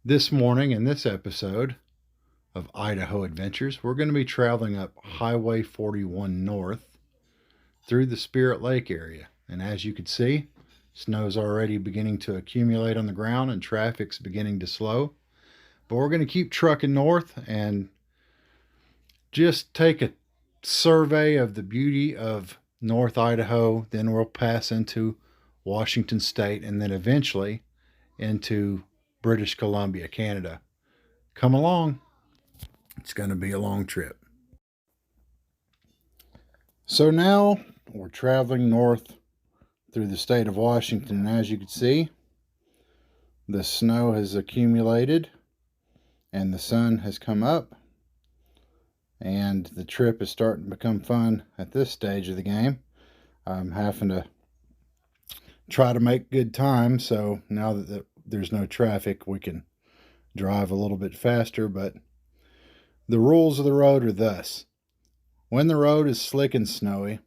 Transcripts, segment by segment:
This morning, in this episode of Idaho Adventures, we're going to be traveling up Highway 41 North through the Spirit Lake area. And as you can see, snow's already beginning to accumulate on the ground and traffic's beginning to slow. But we're going to keep trucking north and just take a survey of the beauty of North Idaho. Then we'll pass into Washington State and then eventually into British Columbia, Canada. Come along. It's going to be a long trip. So now we're traveling north through the state of Washington, and as you can see, the snow has accumulated and the sun has come up, and the trip is starting to become fun at this stage of the game. I'm having to try to make good time, so now that there's no traffic, we can drive a little bit faster. But the rules of the road are thus: when the road is slick and snowy,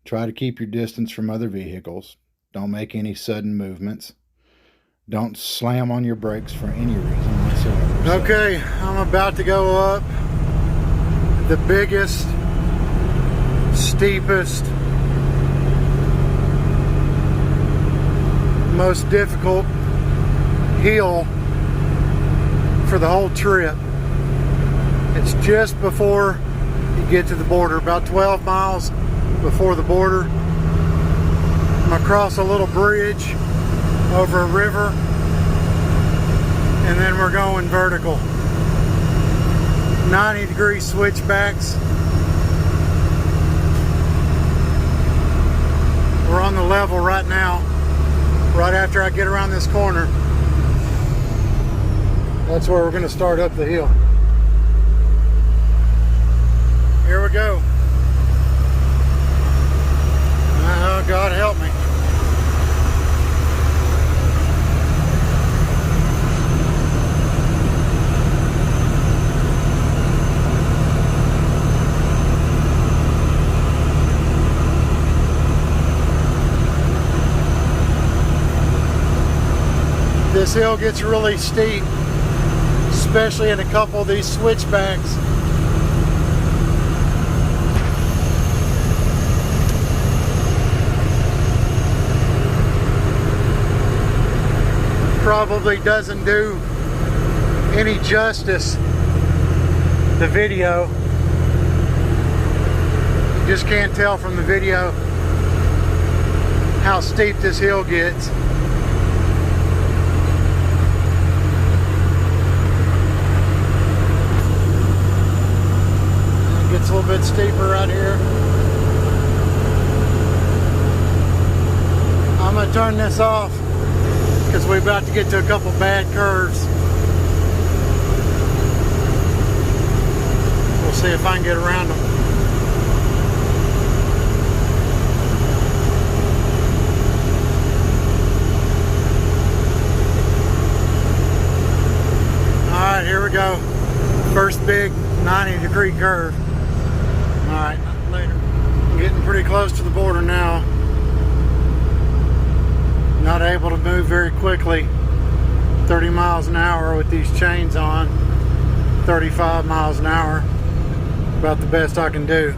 try to keep your distance from other vehicles. Don't make any sudden movements. Don't slam on your brakes for any reason whatsoever. Okay, I'm about to go up the biggest, steepest, most difficult hill for the whole trip. It's just before you get to the border, about 12 miles before the border. I'm across a little bridge over a river, and then we're going vertical. 90-degree switchbacks. We're on the level right now, right after I get around this corner. That's where we're going to start up the hill. Here we go. Oh, God help me. This hill gets really steep, especially in a couple of these switchbacks. Probably doesn't do any justice the video. You just can't tell from the video how steep this hill gets. It's a little bit steeper right here. I'm going to turn this off because we're about to get to a couple bad curves. We'll see if I can get around them. Alright, here we go. First big 90-degree curve. Alright, later. I'm getting pretty close to the border now. Not able to move very quickly. 30 miles an hour with these chains on. 35 miles an hour. About the best I can do.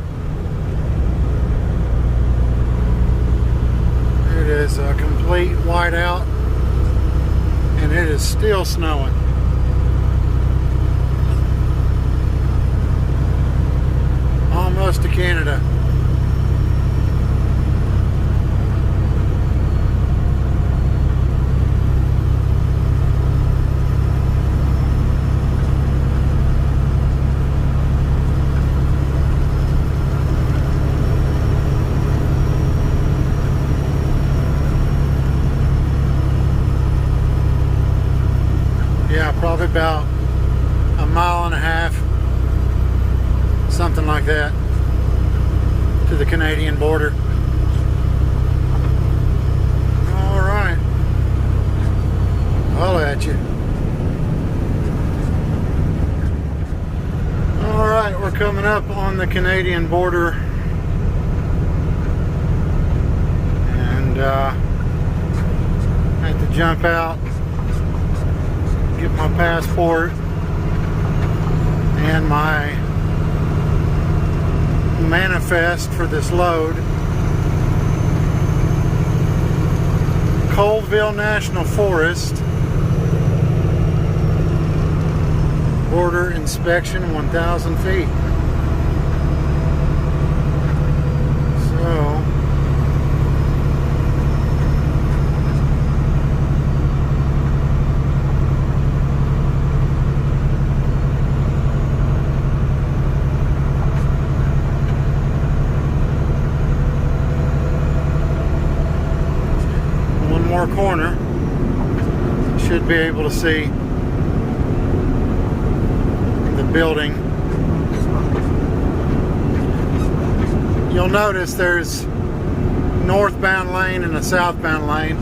It is a complete whiteout, and it is still snowing. Almost to Canada. Yeah, probably about a mile and a half, something like that, to the Canadian border. All right, I'll at you. All right, we're coming up on the Canadian border, and had to jump out Get my passport and my manifest for this load. Colville National Forest. Border inspection 1,000 feet. So one more corner, should be able to see the building. You'll notice there's northbound lane and a southbound lane.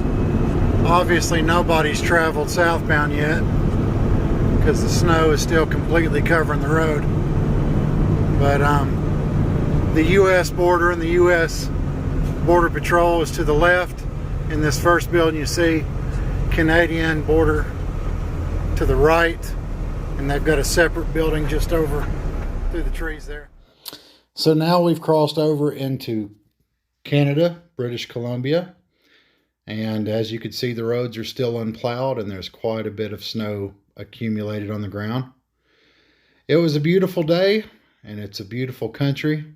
Obviously nobody's traveled southbound yet because the snow is still completely covering the road. But the U.S. border and the U.S. Border Patrol is to the left. In this first building you see Canadian border to the right, and they've got a separate building just over through the trees there. So now we've crossed over into Canada, British Columbia, and as you can see, the roads are still unplowed and there's quite a bit of snow accumulated on the ground. It was a beautiful day and it's a beautiful country,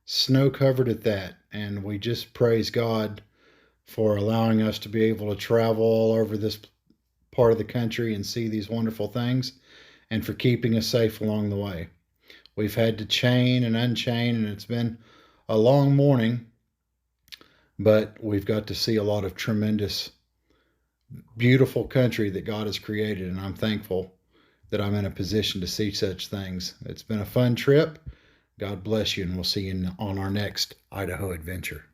snow covered at that, and we just praise God for allowing us to be able to travel all over this part of the country and see these wonderful things, and for keeping us safe along the way. We've had to chain and unchain, and it's been a long morning, but we've got to see a lot of tremendous, beautiful country that God has created, and I'm thankful that I'm in a position to see such things. It's been a fun trip. God bless you, and we'll see you on our next Idaho adventure.